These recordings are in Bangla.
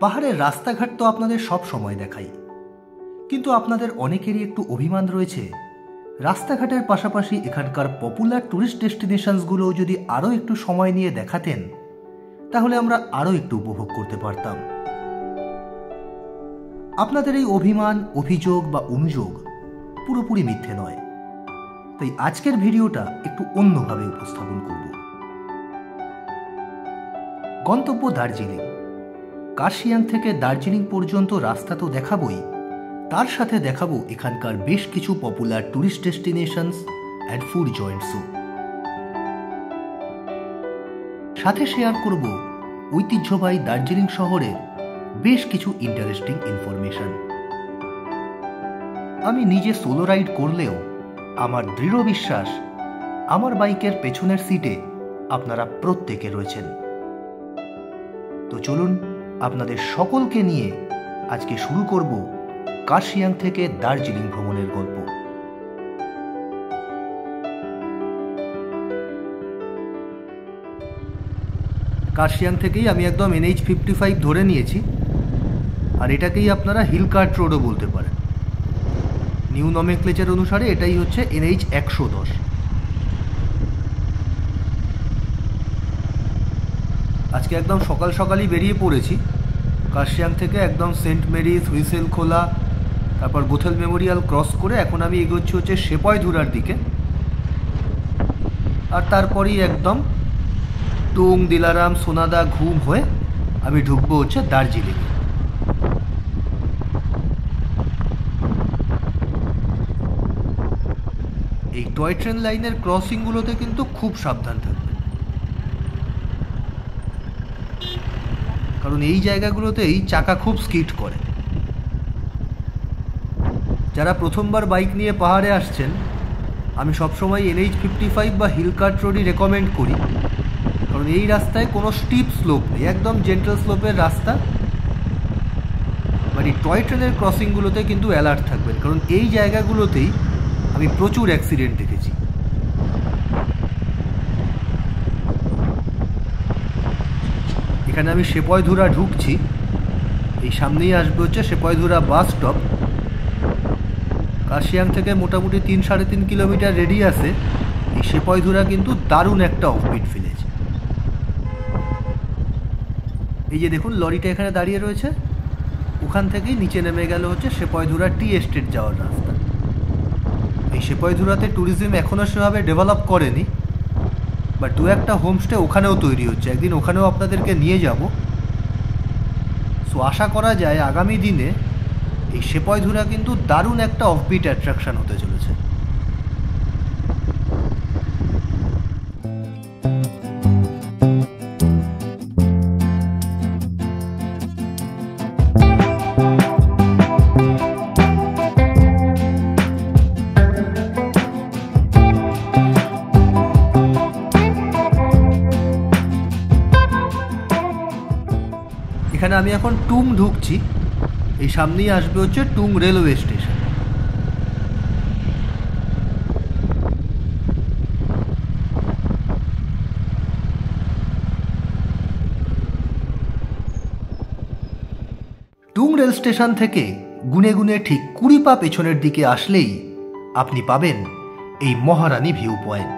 পাহাড়ের রাস্তাঘাট তো আপনাদের সব সময় দেখাই, কিন্তু আপনাদের অনেকেরই একটু অভিমান রয়েছে রাস্তাঘাটের পাশাপাশি এখানকার পপুলার টুরিস্ট ডেস্টিনেশনসগুলোও যদি আরও একটু সময় নিয়ে দেখাতেন তাহলে আমরা আরও একটু উপভোগ করতে পারতাম। আপনাদের এই অভিমান, অভিযোগ বা অনুযোগ পুরোপুরি মিথ্যে নয়, তাই আজকের ভিডিওটা একটু অন্যভাবে উপস্থাপন করব। গন্তব্য দার্জিলিং। কার্শিয়াং থেকে দার্জিলিং পর্যন্ত রাস্তা তো দেখাবই, তার সাথে দেখাবো এখানকার বেশ কিছু popular tourist destinations and food জয়েন্টসও। সাথে শেয়ার করব ঐতিহ্যবাহী দার্জিলিং শহরের বেশ কিছু ইন্টারেস্টিং ইনফরমেশন। আমি নিজে সোলো রাইড করলেও আমার দৃঢ় বিশ্বাস আমার বাইকের পেছনের সিটে আপনারা প্রত্যেকে রয়েছেন। তো চলুন আপনাদের সকলকে নিয়ে আজকে শুরু করব কার্শিয়াং থেকে দার্জিলিং ভ্রমণের গল্প। কার্শিয়াং থেকেই আমি একদম NH55 ধরে নিয়েছি, আর এটাকেই আপনারা হিল কার্ট রোডও বলতে পারেন। নিউ নমেনক্লেচার অনুসারে এটাই হচ্ছে NH 110। আজকে একদম সকাল সকালই বেরিয়ে পড়েছি কার্শিয়াং থেকে। একদম সেন্ট মেরিজ, হুইসেল খোলা, তারপর বোথেল মেমোরিয়াল ক্রস করে এখন আমি এগোচ্ছি হচ্ছে সেপয়ধুরার দিকে, আর তারপরেই একদম টুং, দিলারাম, সোনাদা, ঘুম হয়ে আমি ঢুকবো হচ্ছে দার্জিলিং। এই টয় ট্রেন লাইনের ক্রসিংগুলোতে কিন্তু খুব সাবধান থাকবে, কারণ এই জায়গাগুলোতেই চাকা খুব স্কিড করে। যারা প্রথমবার বাইক নিয়ে পাহাড়ে আসছেন, আমি সবসময় NH55 বা হিল কার্ট রোডই রেকমেন্ড করি, কারণ এই রাস্তায় কোনো স্টিপ স্লোপ নেই, একদম জেন্টাল স্লোপের রাস্তা। মানে টয় ট্রেনের ক্রসিংগুলোতে কিন্তু অ্যালার্ট থাকবেন, কারণ এই জায়গাগুলোতেই আমি প্রচুর অ্যাক্সিডেন্ট দেখেছি। এখানে আমি সেপয়ধুরা ঢুকছি, এই সামনেই আসবে হচ্ছে সেপয়ধুরা বাস স্টপ। কার্শিয়াং থেকে মোটামুটি 3-3.5 কিলোমিটার রেডিয়াসে এই সেপয়ধুরা কিন্তু দারুণ একটা অফবিট ভিলেজ। এই যে দেখুন লরিটা এখানে দাঁড়িয়ে রয়েছে, ওখান থেকেই নিচে নেমে গেল হচ্ছে সেপয়ধুরা টি এস্টেট যাওয়ার রাস্তা। এই সেপয়ধুরাতে ট্যুরিজম এখনও সেভাবে ডেভেলপ করেনি, বাট দু একটা হোমস্টে ওখানেও তৈরি হচ্ছে, একদিন ওখানেও আপনাদেরকে নিয়ে যাব। সো আশা করা যায় আগামী দিনে এই সেপয়ধুরা কিন্তু দারুণ একটা অফবিট অ্যাট্রাকশন হতে চলেছে। এখানে আমি এখন টুং ঢুকছি, এই সামনেই আসবে হচ্ছে টুং রেলওয়ে স্টেশন। টুং রেল স্টেশন থেকে গুনে গুনে ঠিক 20 পা পেছনের দিকে আসলেই আপনি পাবেন এই মহারানী ভিউ পয়েন্ট।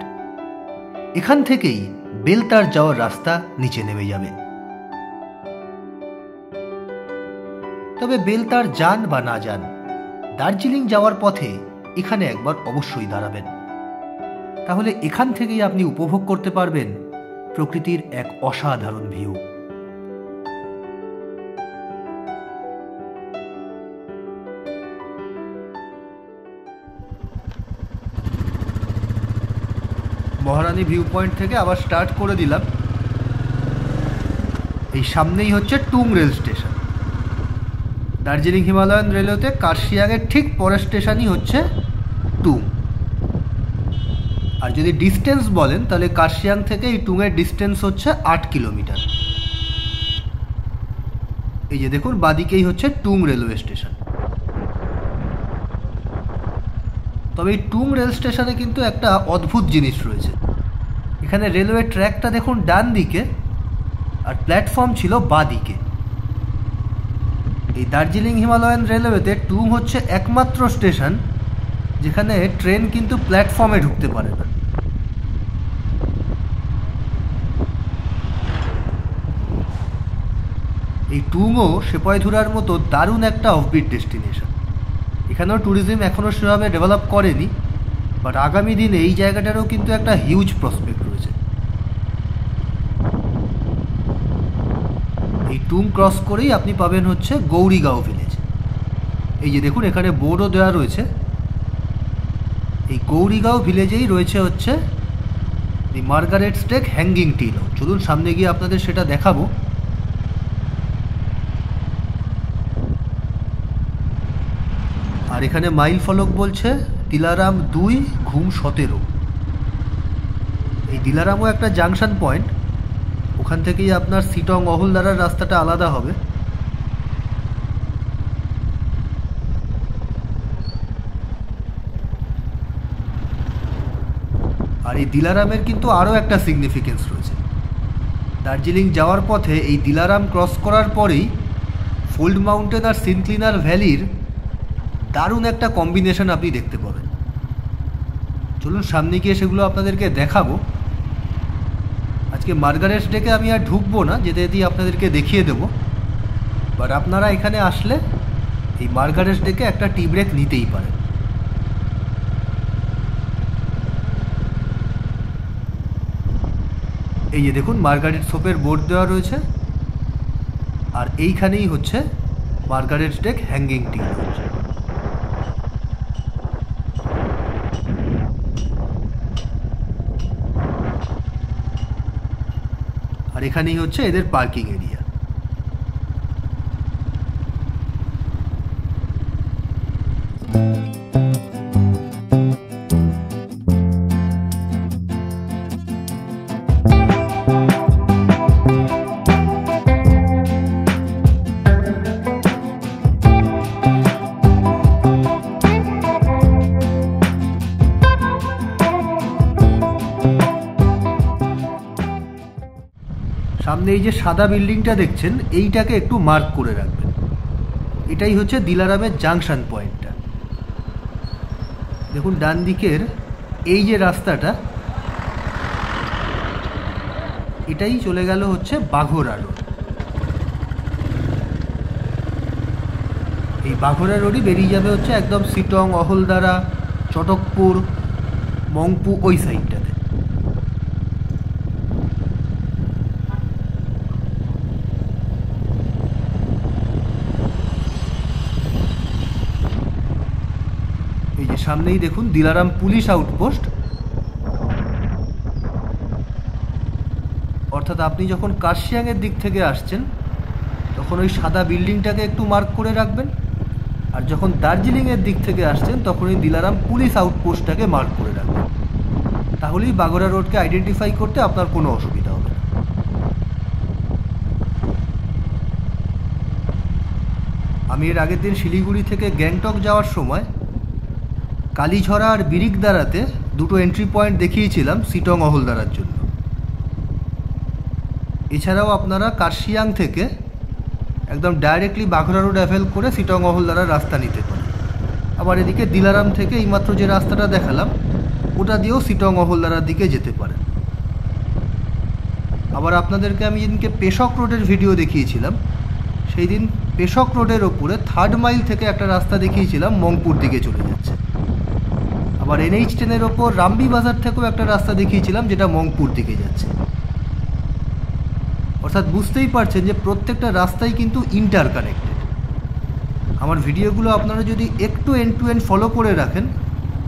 এখান থেকেই বেলতার যাওয়ার রাস্তা নিচে নেমে যাবে। তবে বেলতার যান বা না যান, দার্জিলিং যাওয়ার পথে এখানে একবার অবশ্যই দাঁড়াবেন, তাহলে এখান থেকেই আপনি উপভোগ করতে পারবেন প্রকৃতির এক অসাধারণ ভিউ। মহারানী ভিউ পয়েন্ট থেকে আবার স্টার্ট করে দিলাম। এই সামনেই হচ্ছে টুং রেল স্টেশন। দার্জিলিং হিমালয়ান রেলওয়েতে কার্শিয়াংয়ের ঠিক পরের স্টেশনই হচ্ছে টুং। আর যদি ডিস্টেন্স বলেন তাহলে কার্শিয়াং থেকে এই টুংয়ের ডিস্টেন্স হচ্ছে 8 কিলোমিটার। এই যে দেখুন বাদিকেই হচ্ছে টুং রেলওয়ে স্টেশন। তবে এই টুং রেল স্টেশনে কিন্তু একটা অদ্ভুত জিনিস রয়েছে। এখানে রেলওয়ে ট্র্যাকটা দেখুন ডান দিকে, আর প্ল্যাটফর্ম ছিল বাঁ দিকে। এই দার্জিলিং হিমালয়ান রেলওয়েতে টুং হচ্ছে একমাত্র স্টেশন যেখানে ট্রেন কিন্তু প্ল্যাটফর্মে ঢুকতে পারে না। এই টুংও সেপয়ধুরার মতো দারুণ একটা অফবিট ডেস্টিনেশন। এখানেও ট্যুরিজম এখনও সেভাবে ডেভেলপ করেনি, বাট আগামী দিনে এই জায়গাটারও কিন্তু একটা হিউজ প্রসপেক্ট রয়েছে। এই টুং ক্রস করেই আপনি পাবেন হচ্ছে গৌরীগাঁও ভিলেজ। এই যে দেখুন এখানে বোর্ডও দেওয়া রয়েছে। এই গৌরীগাঁও ভিলেজেই রয়েছে হচ্ছে দি মার্গারেটস ডেক হ্যাঙ্গিং টি লজ। চলুন সামনে গিয়ে আপনাদের সেটা দেখাবো। আর এখানে মাইল ফলক বলছে দিলারাম 2 ঘুম 17। এই দিলারামও একটা জাংশন পয়েন্ট, ওখান থেকেই আপনার সিটং অহলদারার রাস্তাটা আলাদা হবে। আর এই দিলারামের কিন্তু আরও একটা সিগনিফিকেন্স রয়েছে। দার্জিলিং যাওয়ার পথে এই দিলারাম ক্রস করার পরেই ফোল্ড মাউন্টেন আর সিনক্লিনার ভ্যালির দারুণ একটা কম্বিনেশন আপনি দেখতে পাবেন। চলুন সামনে গিয়ে সেগুলো আপনাদেরকে দেখাবো। আজকে মার্গারেটস ডেকে আমি আর ঢুকবো না, যেতে যেতেই আপনাদেরকে দেখিয়ে দেবো। বাট আপনারা এখানে আসলে এই মার্গারেটস ডেকে একটা টি ব্রেক নিতেই পারেন। এই যে দেখুন মার্গারেট সোপের বোর্ড দেওয়া রয়েছে, আর এইখানেই হচ্ছে মার্গারেটস ডেক হ্যাঙ্গিং টি লজ। আর এখানেই হচ্ছে এদের পার্কিং এরিয়া। সামনে এই যে সাদা বিল্ডিংটা দেখছেন, এইটাকে একটু মার্ক করে রাখবেন। এটাই হচ্ছে দিলারামের জাংশন পয়েন্টটা। দেখুন ডান দিকের এই যে রাস্তাটা, এটাই চলে গেল হচ্ছে বাঘোরা রোড। এই বাঘোরা রোডই বেরিয়ে যাবে হচ্ছে একদম সিটং, অহলদারা, চটকপুর, মংপু ওই সাইডটাতে। সামনেই দেখুন দিলারাম পুলিশ আউটপোস্ট। অর্থাৎ আপনি যখন কার্শিয়াংয়ের দিক থেকে আসছেন তখন ওই সাদা বিল্ডিংটাকে একটু মার্ক করে রাখবেন, আর যখন দার্জিলিংয়ের দিক থেকে আসছেন তখন ওই দিলারাম পুলিশ আউটপোস্টটাকে মার্ক করে রাখবেন। তাহলেই বাগোরা রোডকে আইডেন্টিফাই করতে আপনার কোনো অসুবিধা হবে না। আমি এর আগের দিন শিলিগুড়ি থেকে গ্যাংটক যাওয়ার সময় কালীঝরা আর বিরিকদারাতে দুটো এন্ট্রি পয়েন্ট দেখিয়েছিলাম সিটং অহলদারার জন্য। এছাড়াও আপনারা কার্শিয়াং থেকে একদম ডাইরেক্টলি বাঘোরা রোড অ্যাভেল করে সিটং অহলদারার রাস্তা নিতে পারেন। আবার এদিকে দিলারাম থেকে এইমাত্র যে রাস্তাটা দেখালাম ওটা দিয়েও সিটং অহলদারার দিকে যেতে পারেন। আবার আপনাদেরকে আমি যেদিনকে পেশক রোডের ভিডিও দেখিয়েছিলাম, সেই দিন পেশক রোডের ওপরে 3rd মাইল থেকে একটা রাস্তা দেখিয়েছিলাম মংপুর দিকে চলে যাচ্ছে। আবার NH10-এর ওপর রামবি বাজার থেকেও একটা রাস্তা দেখিয়েছিলাম যেটা মংপুর দিকে যাচ্ছে। অর্থাৎ বুঝতেই পারছেন যে প্রত্যেকটা রাস্তাই কিন্তু ইন্টার কানেক্টেড। আমার ভিডিওগুলো আপনারা যদি একটু এন্ড টু এন্ড ফলো করে রাখেন,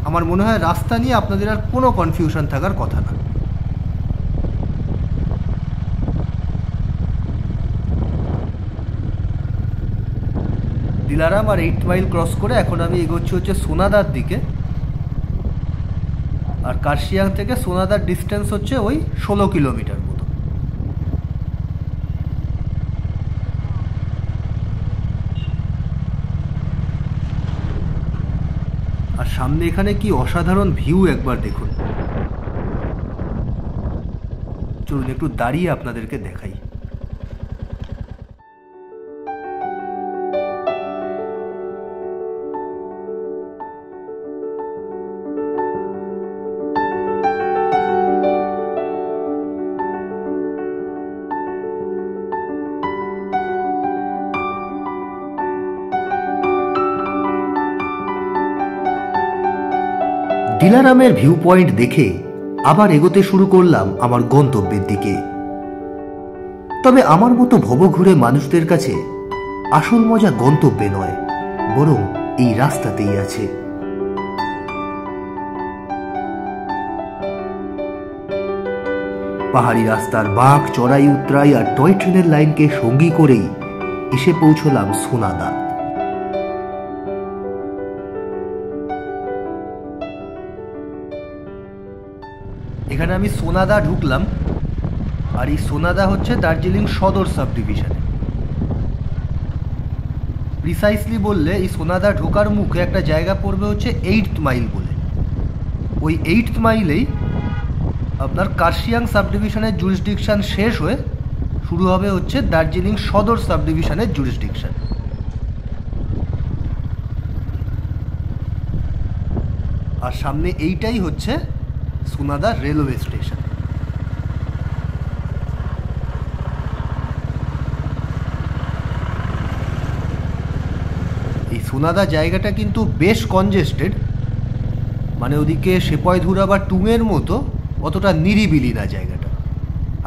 আমার মনে হয় রাস্তা নিয়ে আপনাদের আর কোনো কনফিউশন থাকার কথা না। দিলারাম আর 8 মাইল ক্রস করে এখন আমি এগোচ্ছি হচ্ছে সোনাদার দিকে। আর কার্শিয়াং থেকে সোনাদার ডিস্টেন্স হচ্ছে ওই 16 কিলোমিটার মতো। আর সামনে এখানে কি অসাধারণ ভিউ একবার দেখুন। চলুন একটু দাঁড়িয়ে আপনাদেরকে দেখাই। দিলারামের ভিউ পয়েন্ট দেখে আবার এগোতে শুরু করলাম আমার গন্তব্যের দিকে। তবে আমার মতো ভবঘুরে মানুষদের কাছে আসল মজা গন্তব্যে নয়, বরং এই রাস্তাতেই আছে। পাহাড়ি রাস্তার বাঁক, চড়াই উতরাই আর টয় ট্রেনের লাইনকে সঙ্গী করেই এসে পৌঁছলাম সোনাদা। এখানে আমি সোনাদা ঢুকলাম, আর এই সোনাদা হচ্ছে দার্জিলিং সদর সাব ডিভিশনে। প্রিসাইসলি বললে এই সোনাদা ঢোকার মুখে একটা জায়গা পড়বে হচ্ছে 8th মাইল বলে। ওই 8th মাইলেই আপনার কার্শিয়াং সাব ডিভিশনের জুরিসডিকশন শেষ হয়ে শুরু হবে হচ্ছে দার্জিলিং সদর সাব ডিভিশনের জুরিসডিকশন। আর সামনে এইটাই হচ্ছে সোনাদা রেলওয়ে স্টেশন। এই সোনাদা জায়গাটা কিন্তু বেশ কনজেস্টেড, মানে ওদিকে সেপয়ধুরা বা টুংয়ের মতো অতটা নিরিবিলি না জায়গাটা।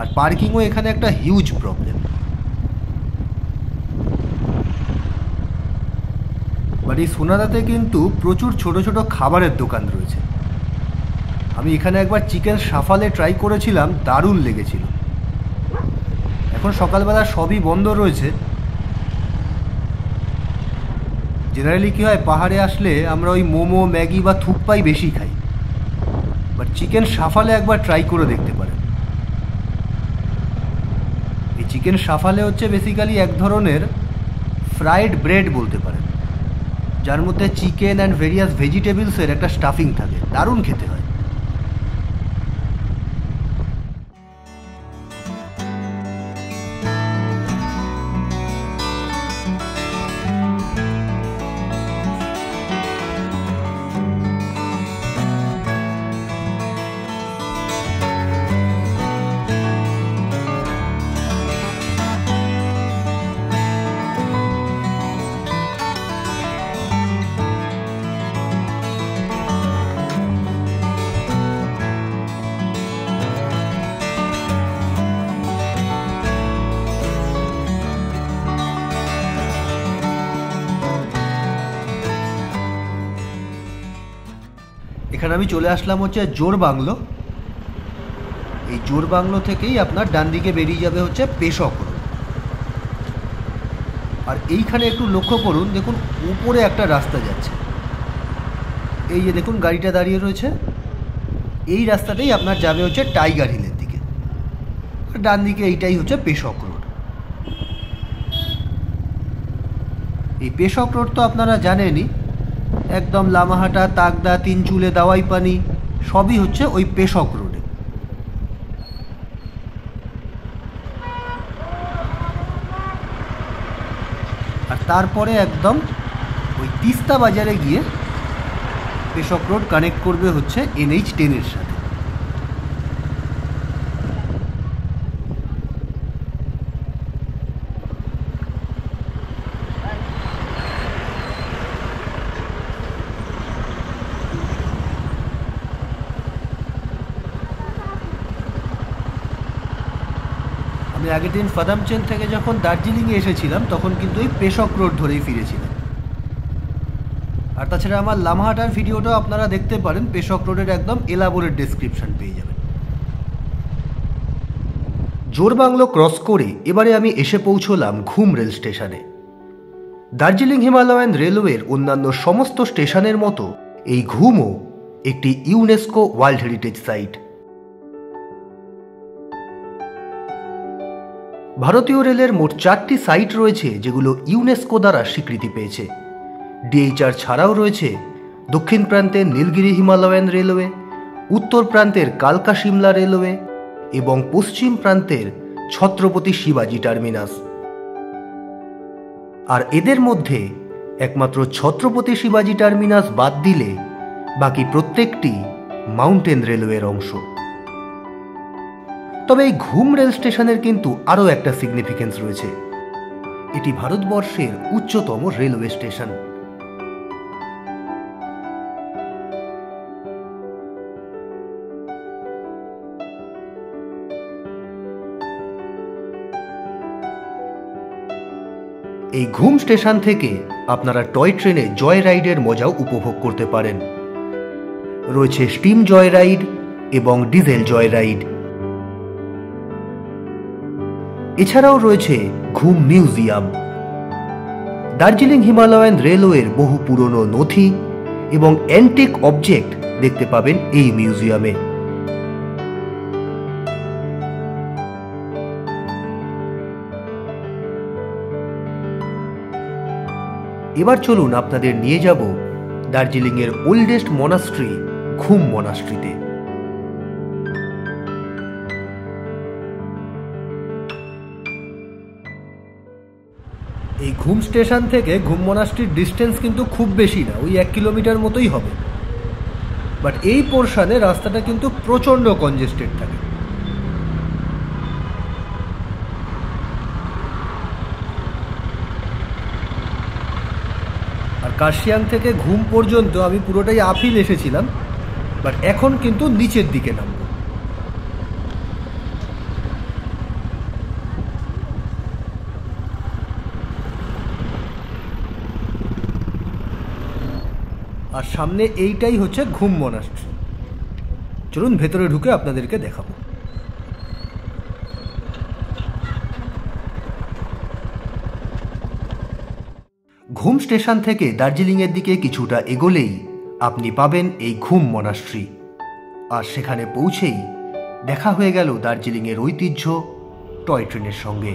আর পার্কিংও এখানে একটা হিউজ প্রবলেম। বাট এই সোনাদাতে কিন্তু প্রচুর ছোট ছোট খাবারের দোকান রয়েছে। আমি এখানে একবার চিকেন সাফালে ট্রাই করেছিলাম, দারুণ লেগেছিল। এখন সকালবেলা সবই বন্ধ রয়েছে। জেনারেলি কী হয়, পাহাড়ে আসলে আমরা ওই মোমো, ম্যাগি বা থুকপাই বেশি খাই। বাট চিকেন সাফালে একবার ট্রাই করে দেখতে পারেন। এই চিকেন সাফালে হচ্ছে বেসিক্যালি এক ধরনের ফ্রাইড ব্রেড বলতে পারেন, যার মধ্যে চিকেন অ্যান্ড ভেরিয়াস ভেজিটেবলসের একটা স্টাফিং থাকে। দারুণ খেতে হয়। এখানে আমি চলে আসলাম হচ্ছে জোর বাংলো। এই জোর বাংলো থেকেই আপনার ডান দিকে বেরিয়ে যাবে হচ্ছে পেশক রোড। আর এইখানে একটু লক্ষ্য করুন, দেখুন উপরে একটা রাস্তা যাচ্ছে। এই যে দেখুন গাড়িটা দাঁড়িয়ে রয়েছে, এই রাস্তাটাই আপনার যাবে হচ্ছে টাইগার হিলের দিকে। ডান দিকে এইটাই হচ্ছে পেশক রোড। এই পেশক রোড তো আপনারা জানেনই, একদম লামাহাটা, তাকদা, তিনচুলে, দাওয়াই পানি সবই হচ্ছে ওই পেশক রোডে। আর তারপরে একদম ওই তিস্তা বাজারে গিয়ে পেশক রোড কানেক্ট করবে হচ্ছে NH10 সাথে। আমি আগের দিন ফাদামচেন থেকে যখন দার্জিলিংয়ে এসেছিলাম তখন কিন্তু এই পেশক রোড ধরেই ফিরেছিলাম। আর তাছাড়া আমার লামহাটার ভিডিওটাও আপনারা দেখতে পারেন, পেশক রোডের একদম এলাবোরেট ডেসক্রিপশন পেয়ে যাবেন। জোরবাংলো ক্রস করে এবারে আমি এসে পৌঁছলাম ঘুম রেল স্টেশনে। দার্জিলিং হিমালয়ান রেলওয়ের অন্যান্য সমস্ত স্টেশনের মতো এই ঘুমও একটি ইউনেস্কো ওয়ার্ল্ড হেরিটেজ সাইট। ভারতীয় রেলের মোট 4টি সাইট রয়েছে যেগুলো ইউনেস্কো দ্বারা স্বীকৃতি পেয়েছে। DHR ছাড়াও রয়েছে দক্ষিণ প্রান্তের নীলগিরি হিমালয়ান রেলওয়ে, উত্তর প্রান্তের কালকা সিমলা রেলওয়ে এবং পশ্চিম প্রান্তের ছত্রপতি শিবাজি টার্মিনাস। আর এদের মধ্যে একমাত্র ছত্রপতি শিবাজি টার্মিনাস বাদ দিলে বাকি প্রত্যেকটি মাউন্টেন রেলওয়ের অংশ। তবে এই ঘুম রেল স্টেশনের কিন্তু আরও একটা সিগনিফিকেন্স রয়েছে। এটি ভারতবর্ষের উচ্চতম রেলওয়ে স্টেশন। এই ঘুম স্টেশন থেকে আপনারা টয় ট্রেনে জয় রাইডের মজাও উপভোগ করতে পারেন। রয়েছে স্টিম জয় রাইড এবং ডিজেল জয় রাইড। এছাড়াও রয়েছে ঘুম মিউজিয়াম। দার্জিলিং হিমালয়ান রেলওয়ের বহু পুরনো নথি এবং অ্যান্টিক অবজেক্ট দেখতে পাবেন এই মিউজিয়ামে। এবার চলুন আপনাদের নিয়ে যাব দার্জিলিং এর ওল্ডেস্ট মনাস্ট্রি ঘুম মনাস্ট্রিতে। এই ঘুম স্টেশন থেকে ঘুম মনাস্ট্রির ডিস্টেন্স কিন্তু খুব বেশি না, ওই 1 কিলোমিটার মতোই হবে। বাট এই পোর্শনে রাস্তাটা কিন্তু প্রচন্ড কনজেস্টেড থাকে। আর কার্শিয়াং থেকে ঘুম পর্যন্ত আমি পুরোটাই আপহিল এসেছিলাম, বাট এখন কিন্তু নিচের দিকে নামবো। আর সামনে এইটাই হচ্ছে ঘুম মনাস্ট্রি। চলুন ভেতরে ঢুকে আপনাদেরকে দেখাবো। ঘুম স্টেশন থেকে দার্জিলিংয়ের দিকে কিছুটা এগোলেই আপনি পাবেন এই ঘুম মনাস্ট্রি। আর সেখানে পৌঁছেই দেখা হয়ে গেল দার্জিলিংয়ের ঐতিহ্য টয় ট্রেনের সঙ্গে।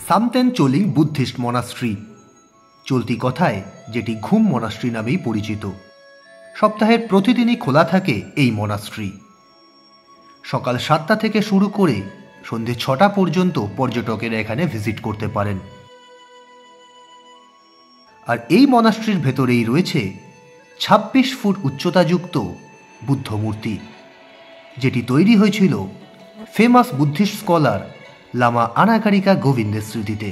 সামতেন চোলিং বুদ্ধিস্ট মনাস্ট্রি, চলতি কথায় যেটি ঘুম মনাস্ট্রি নামেই পরিচিত। সপ্তাহের প্রতিদিনই খোলা থাকে এই মনাস্ট্রি। সকাল 7টা থেকে শুরু করে সন্ধে 6টা পর্যন্ত পর্যটকেরা এখানে ভিজিট করতে পারেন। আর এই মনাস্ট্রির ভেতরেই রয়েছে 26 ফুট উচ্চতাযুক্ত বুদ্ধ মূর্তি, যেটি তৈরি হয়েছিল ফেমাস বুদ্ধিস্ট স্কলার লামা আনাগারিকা গোবিন্দের স্মৃতিতে।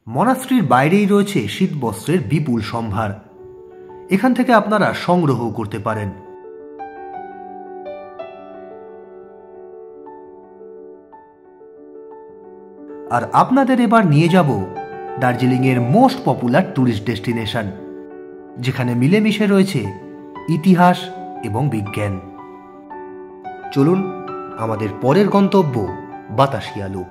মনাস্ট্রির বাইরেই রয়েছে শীতবস্ত্রের বিপুল সম্ভার। এখান থেকে আপনারা সংগ্রহ করতে পারেন। আর আপনাদের এবার নিয়ে যাব দার্জিলিংয়ের মোস্ট পপুলার ট্যুরিস্ট ডেস্টিনেশন, যেখানে মিলেমিশে রয়েছে ইতিহাস এবং বিজ্ঞান। চলুন আমাদের পরের গন্তব্য বাতাসিয়া লুপ।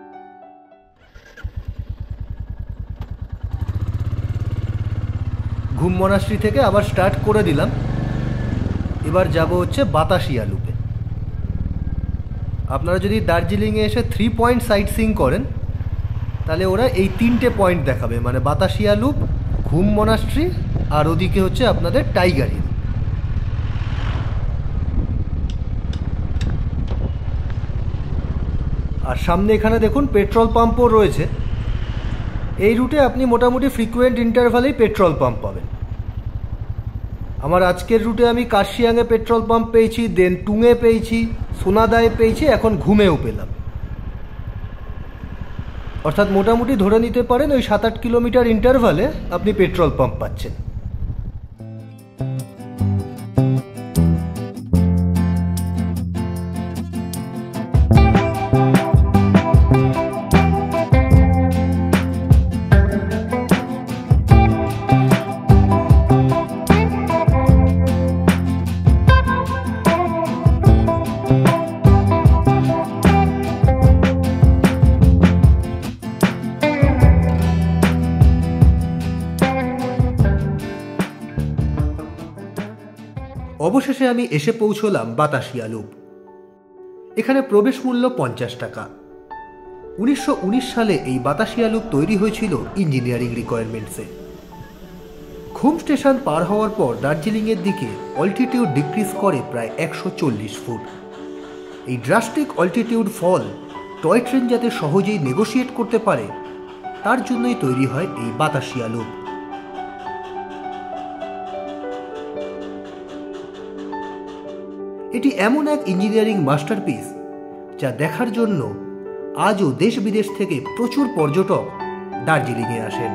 ঘুম মনাস্ট্রি থেকে আবার স্টার্ট করে দিলাম। এবার যাব হচ্ছে বাতাসিয়া লুপে। আপনারা যদি দার্জিলিংয়ে এসে 3 পয়েন্ট সাইট সিইং করেন, তাহলে ওরা এই 3টে পয়েন্ট দেখাবে, মানে বাতাসিয়া লুপ, ঘুম মনাস্ট্রি, আর ওদিকে হচ্ছে আপনাদের টাইগার হিল। আর সামনে এখানে দেখুন পেট্রোল পাম্পও রয়েছে। এই রুটে আপনি মোটামুটি ফ্রিকুয়েন্ট ইন্টারভালেই পেট্রোল পাম্প পাবেন। আমার আজকের রুটে আমি কার্শিয়াংয়ে পেট্রোল পাম্প পেয়েছি, দেন টুংয়ে পেয়েছি, সোনাদায় পেয়েছি, এখন ঘুমেও পেলাম। অর্থাৎ মোটামুটি ধরে নিতে পারেন ওই 7-8 কিলোমিটার ইন্টারভালে আপনি পেট্রোল পাম্প পাচ্ছেন। আমি এসে পৌঁছলাম বাতাসিয়া লুপ। এখানে প্রবেশ মূল্য 50 টাকা। 1919 সালে এই বাতাসিয়া লুপ তৈরি হয়েছিল ইঞ্জিনিয়ারিং রিকোয়ারমেন্টসে। ঘুম স্টেশন পার হওয়ার পর দার্জিলিংয়ের দিকে অল্টিটিউড ডিক্রিজ করে প্রায় 140 ফুট। এই ড্রাস্টিক অল্টিটিউড ফল টয় ট্রেন যাতে সহজেই নেগোশিয়েট করতে পারে তার জন্যই তৈরি হয় এই বাতাসিয়া লুপ। এটি এমন এক ইঞ্জিনিয়ারিং মাস্টারপিস যা দেখার জন্য আজও দেশ বিদেশ থেকে প্রচুর পর্যটক দার্জিলিংয়ে আসেন।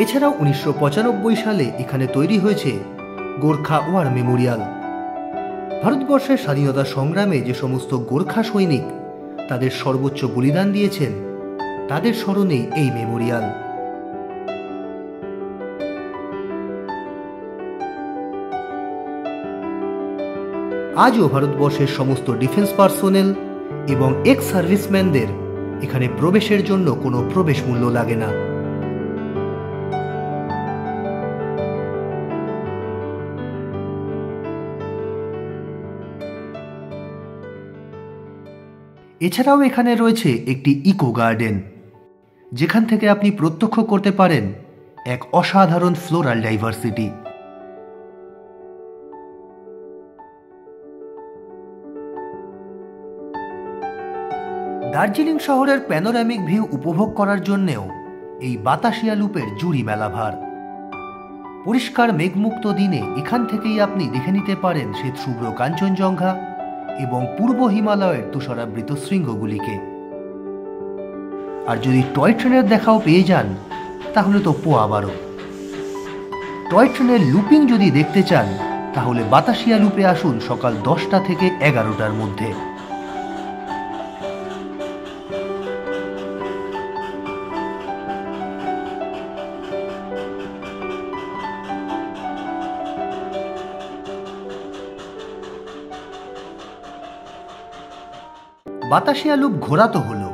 এছাড়াও 1995 সালে এখানে তৈরি হয়েছে গোর্খা ওয়ার মেমোরিয়াল। ভারতবর্ষের স্বাধীনতা সংগ্রামে যে সমস্ত গোর্খা সৈনিক তাদের সর্বোচ্চ বলিদান দিয়েছেন তাদের স্মরণে এই মেমোরিয়াল। আজও ভারতবর্ষের সমস্ত ডিফেন্স পার্সোনেল এবং এক্স সার্ভিসম্যানদের এখানে প্রবেশের জন্য কোনো প্রবেশ মূল্য লাগে না। এছাড়াও এখানে রয়েছে একটি ইকো গার্ডেন, যেখান থেকে আপনি প্রত্যক্ষ করতে পারেন এক অসাধারণ ফ্লোরাল ডাইভার্সিটি। দার্জিলিং শহরের প্যানোরামিক ভিউ উপভোগ করার জন্যেও এই বাতাসিয়া লুপের জুড়ি মেলা ভার। পরিষ্কার মেঘমুক্ত দিনে এখান থেকেই আপনি দেখে নিতে পারেন শ্বেতশুভ্র কাঞ্চনজঙ্ঘা এবং পূর্ব হিমালয়ের তুষারাবৃত শৃঙ্গগুলিকে। আর যদি টয় ট্রেনের দেখাও পেয়ে যান তাহলে তো পোয়া বারো। টয় ট্রেনের লুপিং যদি দেখতে চান তাহলে বাতাসিয়া লুপে আসুন সকাল 10টা থেকে 11টার মধ্যে। বাতাসিয়া লুপ ঘোরা তো হলো,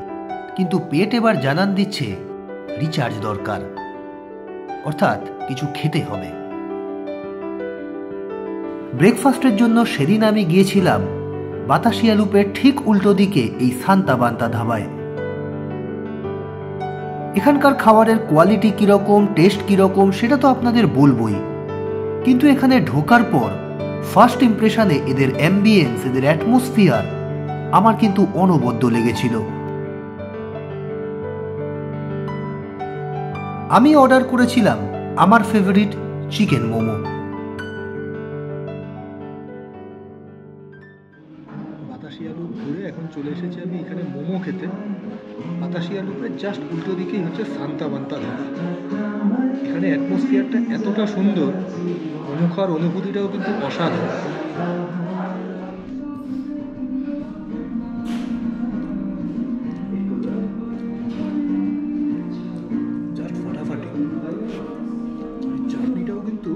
কিন্তু পেট এবার জানান দিচ্ছে রিচার্জ দরকার, অর্থাৎ কিছু খেতে হবে। ব্রেকফাস্টের জন্য সেদিন আমি গিয়েছিলাম বাতাসিয়া লুপের ঠিক উল্টো দিকে এই সান্তা বান্তা ধাবায়। এখানকার খাবারের কোয়ালিটি কিরকম, টেস্ট কিরকম সেটা তো আপনাদের বলবই, কিন্তু এখানে ঢোকার পর ফার্স্ট ইমপ্রেশনে এদের অ্যাম্বিয়েন্স, এদের অ্যাটমসফিয়ার আমার কিন্তু অনবদ্য লেগেছিল। আমি অর্ডার করেছিলাম আমার favourite chicken momo. Batasia loop ঘুরে এখন চলে এসেছি আমি এখানে মোমো খেতে। বাতাসিয়া লুপের জাস্ট উল্টো দিকেই হচ্ছে সান্তা বান্তা ধাবা। এখানে অ্যাটমসফিয়ারটা এতটা সুন্দর, মোমো খাওয়ার অনুভূতিটাও কিন্তু অসাধারণ। চাটনিটাও কিন্তু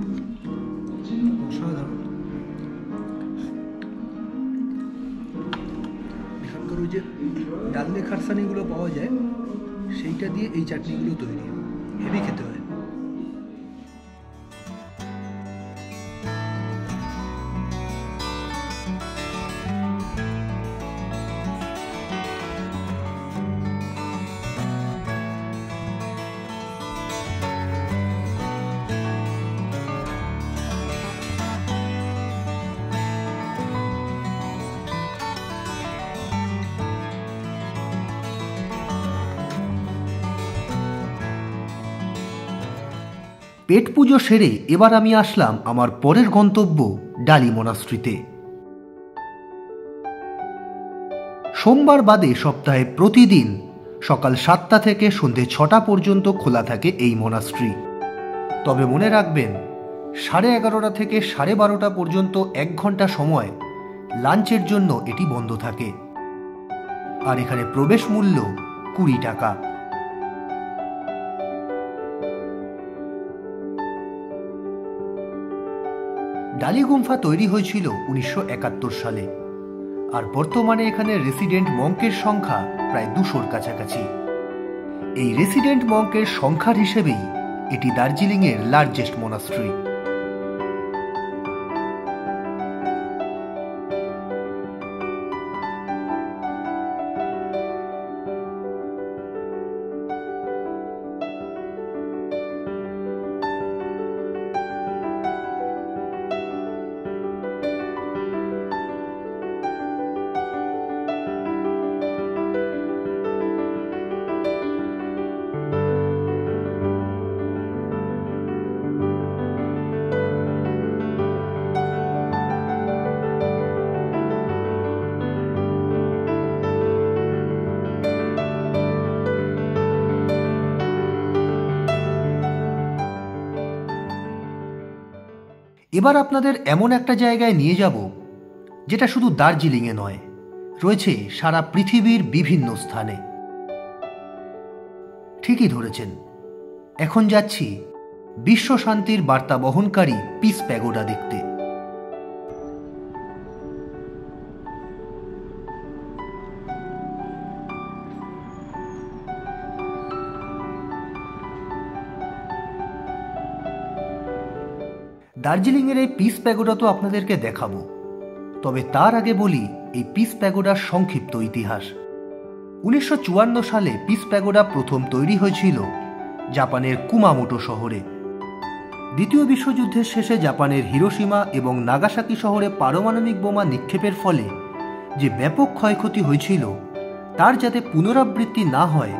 অসাধারণ। এখানকার ওই যে ডালনে খারসানিগুলো পাওয়া যায় সেইটা দিয়ে এই চাটনিগুলো তৈরি, হেভি খেতে হয়। পেট পুজো সেরে এবার আমি আসলাম আমার পরের গন্তব্য ডালি মনাস্ট্রিতে। সোমবার বাদে সপ্তাহে প্রতিদিন সকাল 7টা থেকে সন্ধে 6টা পর্যন্ত খোলা থাকে এই মনাস্ট্রি। তবে মনে রাখবেন 11:30 থেকে 12:30 পর্যন্ত 1 ঘন্টা সময় লাঞ্চের জন্য এটি বন্ধ থাকে। আর এখানে প্রবেশ মূল্য 20 টাকা। ডালি গুম্ফা তৈরি হয়েছিল 1971 সালে, আর বর্তমানে এখানে রেসিডেন্ট মঙ্কের সংখ্যা প্রায় 200-র কাছাকাছি। এই রেসিডেন্ট মঙ্কের সংখ্যার হিসেবেই এটি দার্জিলিংয়ের লার্জেস্ট মোনাস্ট্রি। এবার আপনাদের এমন একটা জায়গায় নিয়ে যাব যেটা শুধু দার্জিলিংয়ে নয়, রয়েছে সারা পৃথিবীর বিভিন্ন স্থানে। ঠিকই ধরেছেন, এখন যাচ্ছি বিশ্ব শান্তির বার্তা বহনকারী পিস প্যাগোডা দেখতে। দার্জিলিংয়ের এই পিস প্যাগোডা তো আপনাদেরকে দেখাবো, তবে তার আগে বলি এই পিস প্যাগোডার সংক্ষিপ্ত ইতিহাস। 1954 সালে পিস প্যাগোডা প্রথম তৈরি হয়েছিল জাপানের কুমামোটো শহরে। দ্বিতীয় বিশ্বযুদ্ধের শেষে জাপানের হিরোশিমা এবং নাগাসাকি শহরে পারমাণবিক বোমা নিক্ষেপের ফলে যে ব্যাপক ক্ষয়ক্ষতি হয়েছিল তার যাতে পুনরাবৃত্তি না হয়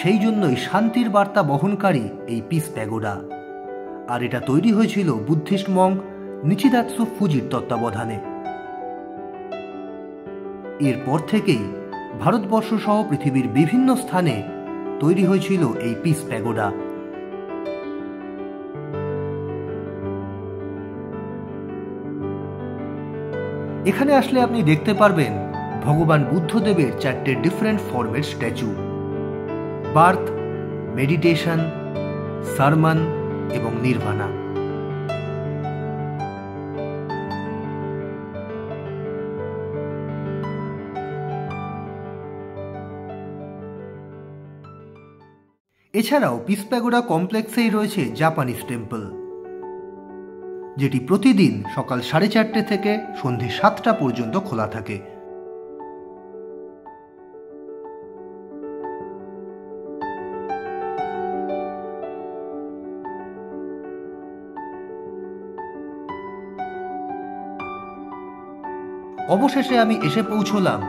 সেই জন্যই শান্তির বার্তা বহনকারী এই পিস প্যাগোডা। আর এটা তৈরি হয়েছিল বুদ্ধিস্ট মঙ্ক নিচিদাৎসু ফুজির তত্ত্বাবধানে। এরপর থেকেই ভারতবর্ষ সহ পৃথিবীর বিভিন্ন স্থানে তৈরি হয়েছিল এই পিস প্যাগোডা। এখানে আসলে আপনি দেখতে পারবেন ভগবান বুদ্ধদেবের 4টে ডিফারেন্ট ফর্মের স্ট্যাচু: বার্থ, মেডিটেশন, সারমান এবং নির্বাণা। এছাড়াও পিস প্যাগোডা কমপ্লেক্সেই রয়েছে জাপানিজ টেম্পল, যেটি প্রতিদিন সকাল 4:30 থেকে সন্ধে 7টা পর্যন্ত খোলা থাকে। অবশেষে আমি এসে পৌঁছলাম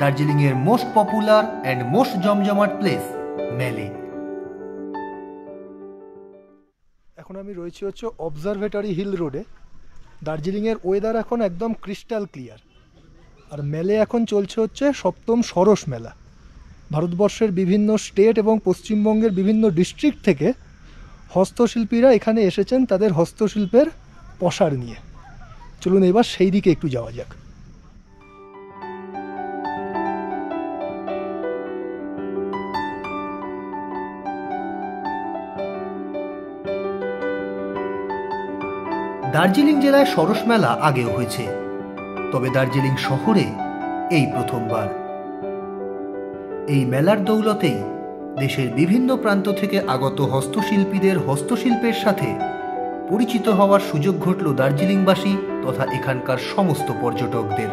দার্জিলিংয়ের মোস্ট পপুলার অ্যান্ড মোস্ট জমজমাট প্লেস মেলে। এখন আমি রয়েছি অবজারভেটরি হিল রোডে। দার্জিলিংয়ের ওয়েদার এখন একদম ক্রিস্টাল ক্লিয়ার। আর মেলে এখন চলছে 7ম সরস মেলা। ভারতবর্ষের বিভিন্ন স্টেট এবং পশ্চিমবঙ্গের বিভিন্ন ডিস্ট্রিক্ট থেকে হস্তশিল্পীরা এখানে এসেছেন তাদের হস্তশিল্পের পসার নিয়ে। চলুন এবার সেই দিকে একটু যাওয়া যাক। দার্জিলিং জেলায় সরস মেলা আগেও হয়েছে, তবে দার্জিলিং শহরে এই প্রথমবার। এই মেলার দৌলতেই দেশের বিভিন্ন প্রান্ত থেকে আগত হস্তশিল্পীদের হস্তশিল্পের সাথে পরিচিত হওয়ার সুযোগ ঘটল দার্জিলিংবাসী তথা এখানকার সমস্ত পর্যটকদের।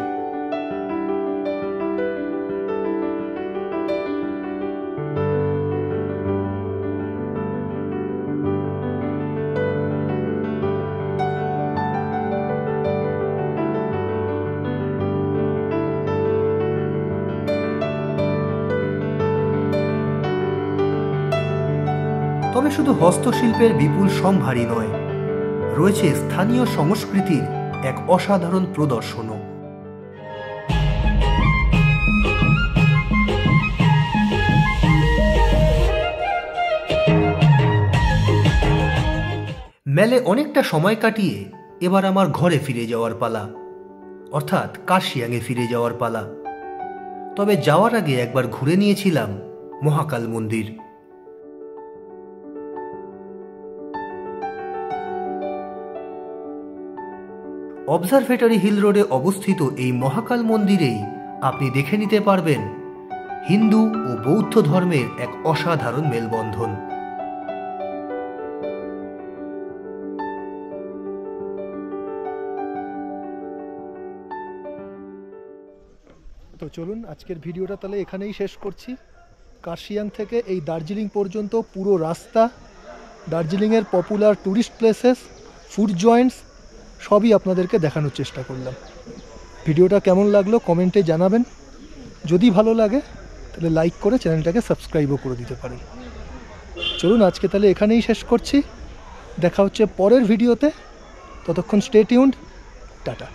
তবে শুধু হস্তশিল্পের বিপুল সম্ভারই নয়, রয়েছে স্থানীয় সংস্কৃতির এক অসাধারণ প্রদর্শনও। মেলে অনেকটা সময় কাটিয়ে এবার আমার ঘরে ফিরে যাওয়ার পালা, অর্থাৎ কার্শিয়াংয়ে ফিরে যাওয়ার পালা। তবে যাওয়ার আগে একবার ঘুরে নিয়েছিলাম মহাকাল মন্দির। অবজারভেটরি হিল রোডে অবস্থিত এই মহাকাল মন্দিরেই আপনি দেখে নিতে পারবেন হিন্দু ও বৌদ্ধ ধর্মের এক অসাধারণ মেলবন্ধন। তো চলুন আজকের ভিডিওটা তাহলে এখানেই শেষ করছি। কার্শিয়াং থেকে এই দার্জিলিং পর্যন্ত পুরো রাস্তা, দার্জিলিংয়ের popular tourist places, food Joints সবই আপনাদেরকে দেখানোর চেষ্টা করলাম। ভিডিওটা কেমন লাগলো কমেন্টে জানাবেন। যদি ভালো লাগে তাহলে লাইক করে চ্যানেলটাকে সাবস্ক্রাইবও করে দিতে পারেন। চলুন আজকে তাহলে এখানেই শেষ করছি। দেখা হচ্ছে পরের ভিডিওতে। ততক্ষণ স্টে টিউনড। টাটা।